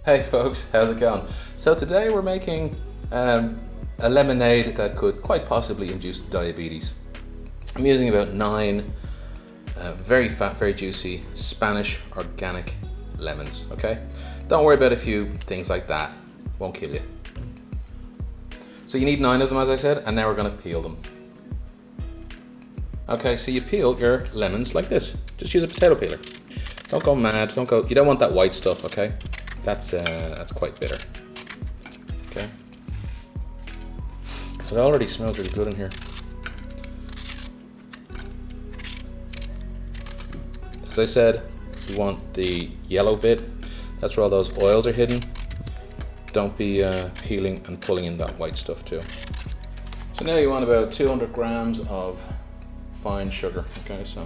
Hey folks, how's it going? So today we're making a lemonade that could quite possibly induce diabetes. I'm using about 9 very fat, very juicy Spanish organic lemons, okay? Don't worry about a few things like that, won't kill you. So you need 9 of them, as I said, and now we're gonna peel them. Okay, so you peel your lemons like this. Just use a potato peeler. Don't go mad, you don't want that white stuff, okay? That's quite bitter. Okay. So it already smells really good in here. As I said, you want the yellow bit. That's where all those oils are hidden. Don't be peeling and pulling in that white stuff too. So now you want about 200 grams of fine sugar. Okay, so.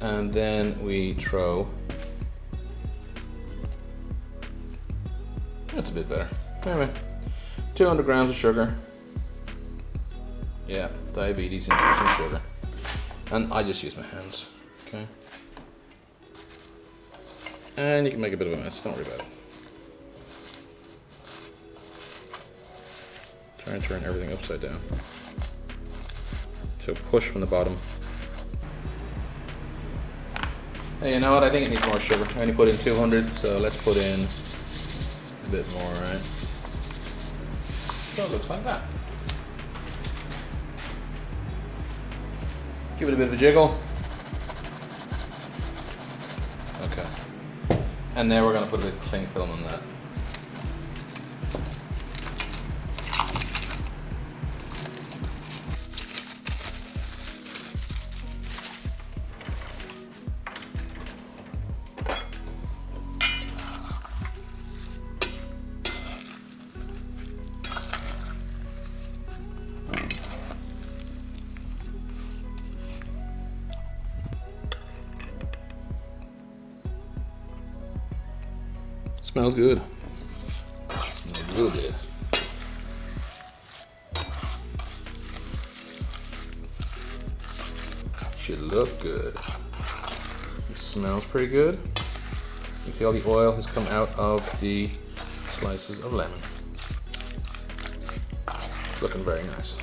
And then we throw, that's a bit better. Anyway, 200 grams of sugar. Yeah, diabetes inducing sugar. And I just use my hands, okay? And you can make a bit of a mess, don't worry about it. Try and turn everything upside down. So push from the bottom. Hey, you know what? I think it needs more sugar. I only put in 200, so let's put in a bit more, right? So it looks like that. Give it a bit of a jiggle. Okay. And now we're going to put a bit of cling film on that. Smells good. Smells real good. Should look good. It smells pretty good. You see all the oil has come out of the slices of lemon. Looking very nice.